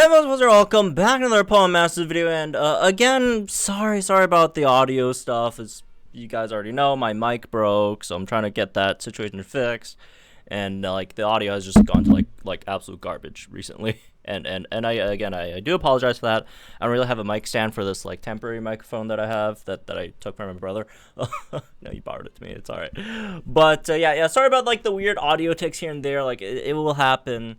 Hey most welcome back to another Poem Masters video, and again, sorry about the audio stuff. As you guys already know, my mic broke, so I'm trying to get that situation fixed, and like the audio has just gone to like absolute garbage recently. And I do apologize for that. I don't really have a mic stand for this like temporary microphone that I have that I took from my brother. No, you borrowed it to me. It's all right. But yeah, sorry about like the weird audio ticks here and there. Like it will happen.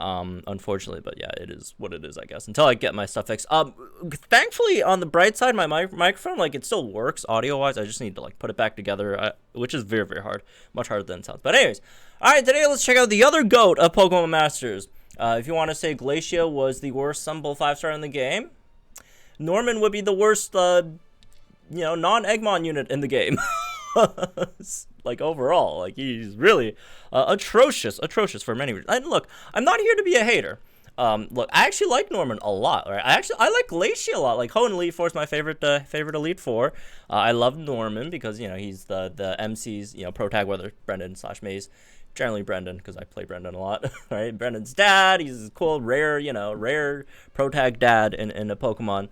Unfortunately, but yeah, it is what it is, I guess, until I get my stuff fixed. Thankfully, on the bright side, my microphone, like, it still works audio-wise. I just need to, like, put it back together, which is very, very hard. Much harder than it sounds. But anyways, alright, today let's check out the other GOAT of Pokemon Masters. If you want to say Glacia was the worst Sunbull 5-star in the game, Norman would be the worst, non-Eggmon unit in the game. Like overall, like he's really atrocious for many reasons. And look, I'm not here to be a hater. Look, I actually like Norman a lot. Right? I like Glacia a lot. Like Hoenn Elite Four is my favorite Elite Four. I love Norman because he's the MC's pro tag, whether Brendan / Maze. Generally Brendan, because I play Brendan a lot. Right? Brendan's dad. He's a cool, rare pro tag dad in a Pokemon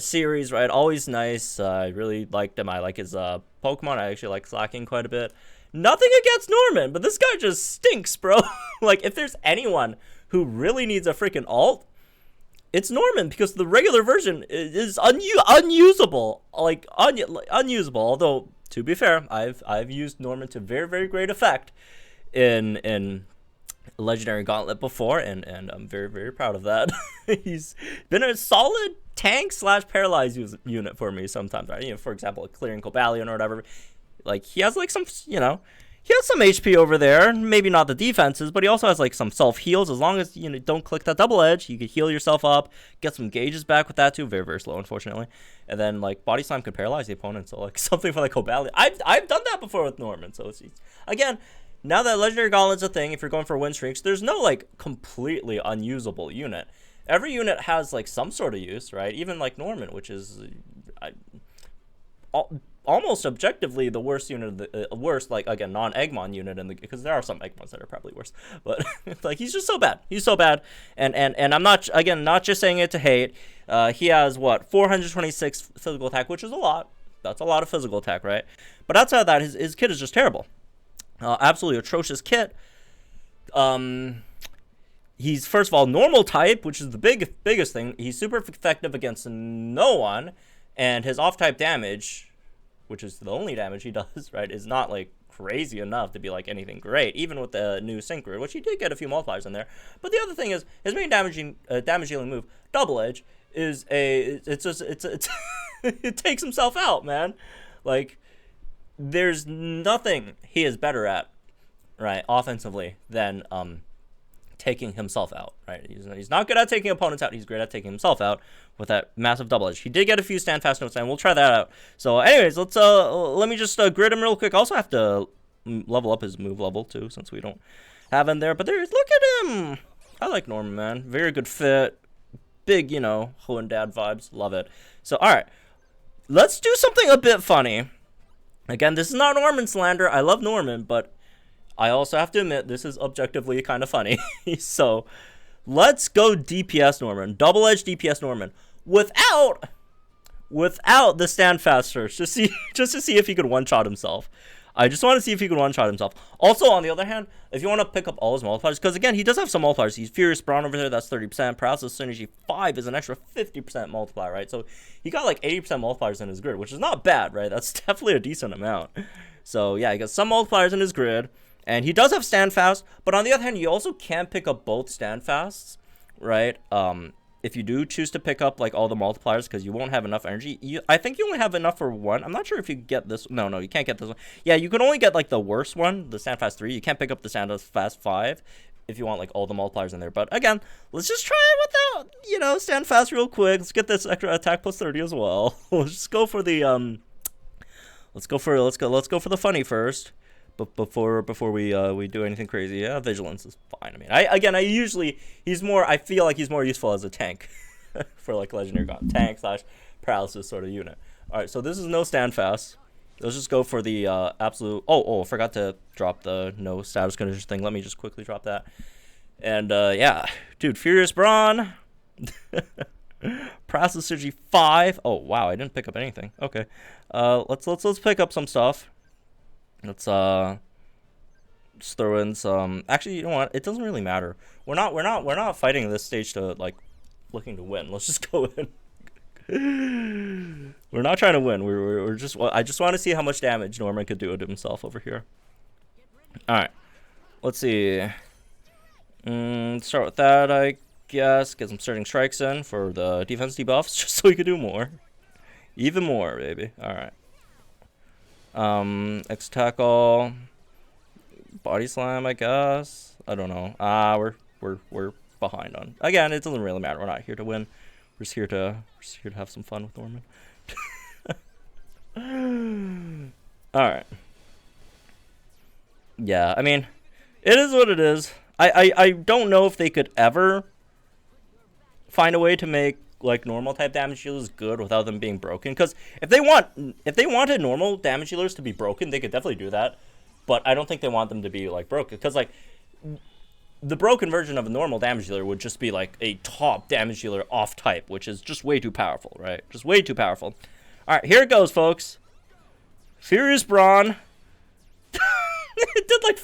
series, right? Always nice. I really liked him. I like his Pokemon. I actually like Slaking quite a bit. Nothing against Norman, but this guy just stinks, bro. Like, if there's anyone who really needs a freaking alt, it's Norman, because the regular version is unusable. Like, unusable. Although, to be fair, I've used Norman to very, very great effect in Legendary Gauntlet before, and I'm very, very proud of that. He's been a solid tank / paralyzed unit for me sometimes, right? For example, clearing Cobalion or whatever. Like, he has like some, he has some HP over there. Maybe not the defenses, but he also has like some self heals. As long as don't click that double edge, you can heal yourself up, get some gauges back with that too. Very, very slow, unfortunately. And then like Body Slam can paralyze the opponent, so like something for like Cobalion. I've done that before with Norman, so it's again. Now that Legendary Gauntlet's a thing, if you're going for win streaks, there's no, like, completely unusable unit. Every unit has, like, some sort of use, right? Even, like, Norman, which is almost objectively the worst unit, like, again, non-Eggmon unit, because there are some Eggmons that are probably worse. But, like, he's just so bad. He's so bad. And I'm not just saying it to hate. He has, 426 physical attack, which is a lot. That's a lot of physical attack, right? But outside of that, his kit is just terrible. Absolutely atrocious kit. He's first of all normal type, which is the biggest thing. He's super effective against no one, and his off type damage, which is the only damage he does, right, is not like crazy enough to be like anything great, even with the new Synchro, which he did get a few multipliers in there. But the other thing is his main damage dealing move, Double Edge, is it takes himself out, man. Like, there's nothing he is better at, right, offensively, than taking himself out, right? He's not good at taking opponents out. He's great at taking himself out with that massive double edge. He did get a few stand fast notes, and we'll try that out. So, anyways, let me just grid him real quick. I also have to level up his move level too, since we don't have him there. But look at him. I like Norman, man. Very good fit. Big, Hoenn dad vibes. Love it. So, all right, let's do something a bit funny. Again, this is not Norman slander. I love Norman, but I also have to admit this is objectively kind of funny. So let's go DPS Norman, double edge DPS Norman, without the stand fast search, just to see if he could one shot himself. I just want to see if he could one shot himself. Also, on the other hand, if you want to pick up all his multipliers, because again, he does have some multipliers. He's Furious Brawn over there, that's 30%. Paralysis Synergy 5 is an extra 50% multiplier, right? So he got like 80% multipliers in his grid, which is not bad, right? That's definitely a decent amount. So yeah, he got some multipliers in his grid, and he does have stand fast. But on the other hand, you also can pick up both stand fasts, right? If you do choose to pick up like all the multipliers, because you won't have enough energy. I think you only have enough for one. I'm not sure if you get this. No, you can't get this one. Yeah, you can only get like the worst one, the stand fast 3. You can't pick up the stand fast 5 if you want like all the multipliers in there. But again, let's just try it without, stand fast real quick. Let's get this extra attack plus 30 as well. Let's just go for the let's go for the funny first. But before we do anything crazy, yeah, vigilance is fine. I mean, I feel like he's more useful as a tank for like Legendary God, tank / paralysis sort of unit. All right, so this is no stand fast. Let's just go for the absolute. I forgot to drop the no status condition thing. Let me just quickly drop that. And yeah, dude, Furious Brawn, Paralysis Surgery 5. Oh wow, I didn't pick up anything. Okay. Let's pick up some stuff. Let's just throw in some. Actually, you know what? It doesn't really matter. We're not fighting this stage to like looking to win. Let's just go in. We're not trying to win. We're just. I just want to see how much damage Norman could do to himself over here. All right. Let's see. Start with that, I guess. Get some starting strikes in for the defense debuffs, just so we could do more. Even more, baby. All right. X tackle. Body slam, I guess. I don't know. We're behind on. Again, it doesn't really matter. We're not here to win. We're just here to have some fun with Norman. All right. Yeah, I mean, it is what it is. I don't know if they could ever find a way to make like normal type damage dealers good without them being broken. Because if they wanted normal damage dealers to be broken, they could definitely do that. But I don't think they want them to be like broken. Because like the broken version of a normal damage dealer would just be like a top damage dealer off type, which is just way too powerful, right? Just way too powerful. All right, here it goes, folks. Furious Brawn. It did like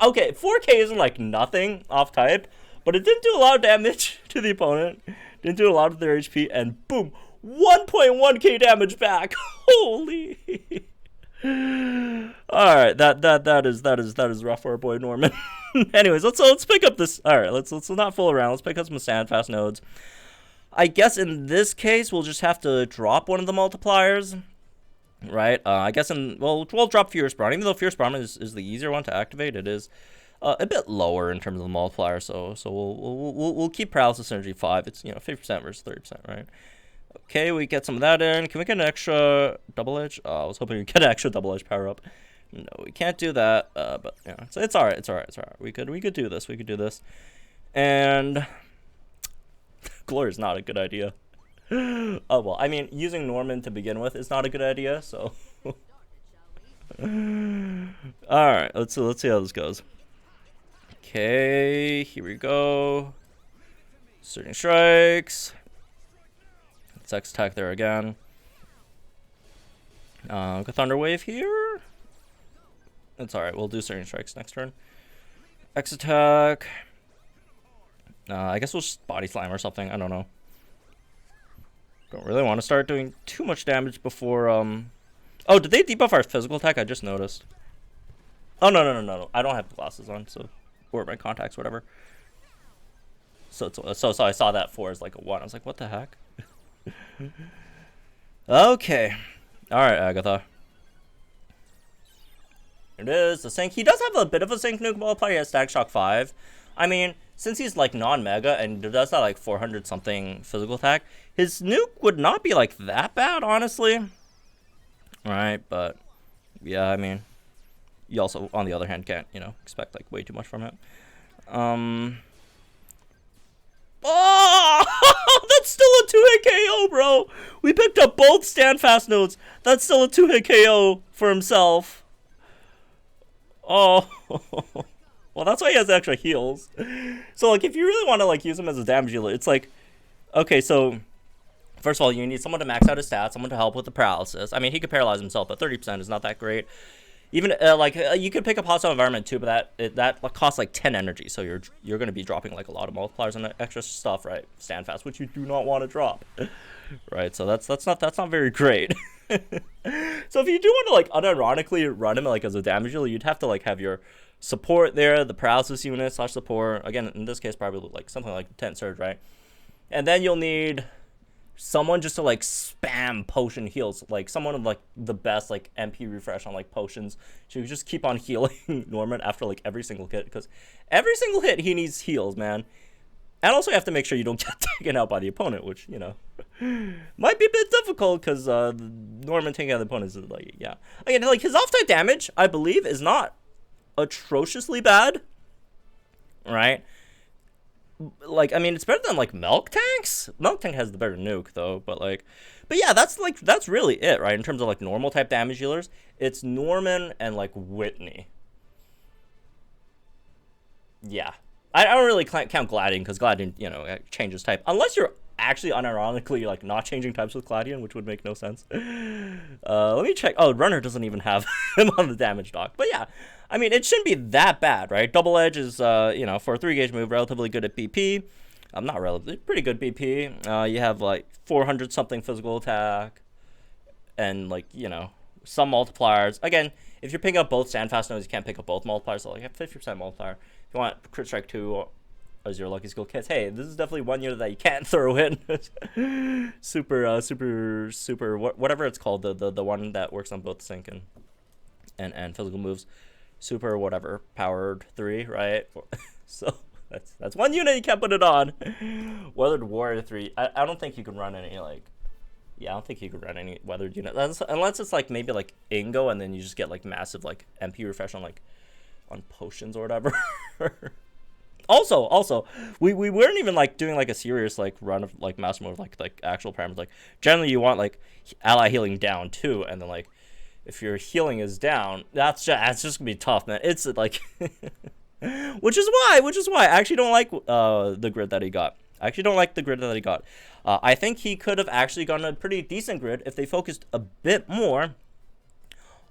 okay, 4K isn't like nothing off type, but it didn't do a lot of damage to the opponent. Didn't do a lot of their HP, and boom, 1.1K damage back. Holy. All right, that is rough for our boy Norman. Anyways, let's pick up this. All right, let's not fool around. Let's pick up some standfast nodes. I guess in this case we'll just have to drop one of the multipliers. Right, I guess we'll drop Fierce Brawn. Even though Fierce Brawn is the easier one to activate, it is a bit lower in terms of the multiplier. So we'll keep Paralysis Synergy 5. It's 50% versus 30%, right? Okay, we get some of that in. Can we get an extra double edge? I was hoping we could get an extra double edge power up. No, we can't do that. But yeah, it's all right. It's all right. It's all right. We could do this. We could do this. And Glory is not a good idea. Oh well, I mean, using Norman to begin with is not a good idea, so alright, let's see how this goes. Okay, here we go. Starting strikes. Let's X attack there again. Go Thunder Wave here. That's alright, we'll do starting strikes next turn. X attack. I guess we'll just body slam or something, I don't know. Don't really want to start doing too much damage before, Oh, did they debuff our physical attack? I just noticed. Oh, no. I don't have the glasses on, so... Or my contacts, whatever. So I saw that 4 as like a 1. I was like, what the heck? Okay. Alright, Agatha. It is, the Sync. He does have a bit of a Sync nuke multiplier. He has Static Shock 5. I mean... Since he's like non-mega and does that like 400 something physical attack, his nuke would not be like that bad, honestly. Right, but yeah, I mean, you also on the other hand can't expect like way too much from it. Oh, that's still a 2-hit KO, bro. We picked up both standfast nodes. That's still a 2-hit KO for himself. Oh. Well, that's why he has extra heals. So, like, if you really want to, like, use him as a damage dealer, it's like, okay, so, first of all, you need someone to max out his stats, someone to help with the paralysis. I mean, he could paralyze himself, but 30% is not that great. Even, you could pick up Hostile Environment, too, but that costs, like, 10 energy, so you're going to be dropping, like, a lot of multipliers and extra stuff, right? Standfast, which you do not want to drop. Right, so that's not very great. So, if you do want to, like, unironically run him, like, as a damage dealer, you'd have to, like, have your... support there, the paralysis unit / support. Again, in this case, probably like something like 10 surge, right? And then you'll need someone just to like spam potion heals, like someone with like the best like MP refresh on like potions. So you just keep on healing Norman after like every single hit, because every single hit he needs heals, man. And also you have to make sure you don't get taken out by the opponent, which might be a bit difficult because Norman taking out the opponent is like again like his off type damage I believe is not atrociously bad, right? Like, I mean, it's better than like Milk Tanks. Milk Tank has the better nuke though, but yeah, that's really it, right? In terms of like normal type damage dealers, it's Norman and like Whitney. Yeah, I don't really count Gladian, because Gladian, you know, changes type. Unless you're actually unironically, like, not changing types with Gladian, which would make no sense. Let me check. Oh, Runner doesn't even have him on the damage dock. But yeah, I mean, it shouldn't be that bad, right? Double Edge is, you know, for a 3-gauge move, relatively good at BP. Not relatively, pretty good BP. You have, like, 400-something physical attack. And, like, you know, some multipliers. Again, if you're picking up both Standfast nodes, you can't pick up both multipliers. So, like, you have 50% multiplier. If you want Crit Strike 2 as your lucky skill kits, hey, this is definitely one unit that you can't throw in. super, whatever it's called, the one that works on both sync and physical moves. Super whatever, powered 3, right? So that's one unit you can't put it on. Weathered Warrior 3, I don't think you can run any, like, yeah, I don't think you could run any weathered unit unless it's like maybe like Ingo, and then you just get like massive like MP refresh on potions or whatever. Also, we weren't even like doing like a serious like run of like master mode like actual parameters. Like generally you want like ally healing down too, and then like if your healing is down, that's just gonna be tough, man. It's like which is why I actually don't like the grid that he got. I think he could have actually gotten a pretty decent grid if they focused a bit more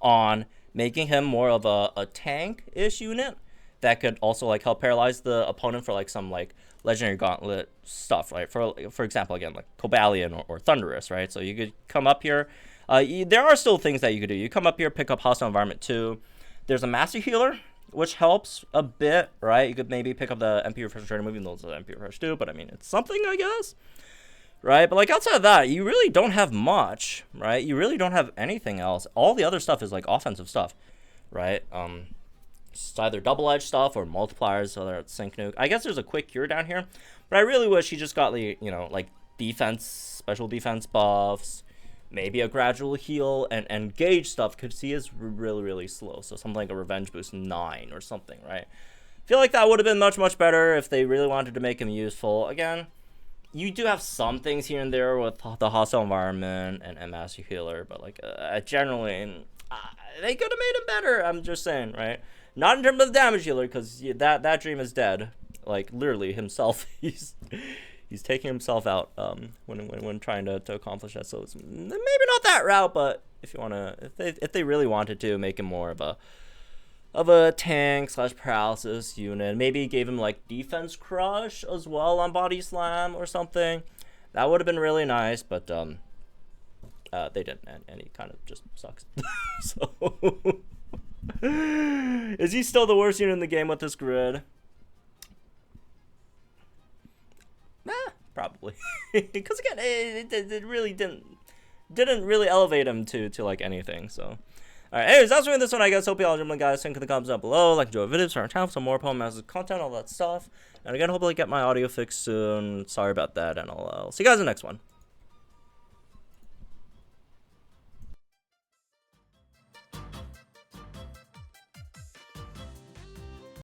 on making him more of a tank-ish unit that could also like help paralyze the opponent for like some like legendary gauntlet stuff, right? For example, again, like Cobalion or Thunderous, right? So you could come up here. There are still things that you could do. You come up here, pick up Hostile Environment 2. There's a Master Healer, which helps a bit, right? You could maybe pick up the MP Refresh Trainer move, even though it's an MP Refresh too, but I mean, it's something, I guess, right? But like outside of that, you really don't have much, right? You really don't have anything else. All the other stuff is like offensive stuff, right? It's either double edge stuff or multipliers, so that's sync nuke. I guess there's a quick cure down here, but I really wish he just got the, you know, like defense, special defense buffs, maybe a gradual heal, and gauge stuff, because he is really, really slow. So something like a Revenge Boost 9 or something, right? I feel like that would have been much, much better if they really wanted to make him useful. Again, you do have some things here and there with the Hostile Environment and Master Healer, but like generally, they could have made him better. I'm just saying, right? Not in terms of damage healer, because that dream is dead. Like literally himself, he's taking himself out when trying to accomplish that. So it's maybe not that route, but if you wanna, if they really wanted to make him more of a tank / paralysis unit, maybe gave him like defense crush as well on body slam or something, that would have been really nice. But they didn't, and he kind of just sucks. So is he still the worst unit in the game with this grid? Probably. Because again, it really didn't really elevate him to like anything. So alright, anyways, that's for this one, I guess. Hope you all enjoyed, guys. Link in the comments down below. Like, enjoy videos, start our channel for some more Opponent Masters content, all that stuff. And again, hopefully get my audio fixed soon. Sorry about that, and I'll see you guys in the next one.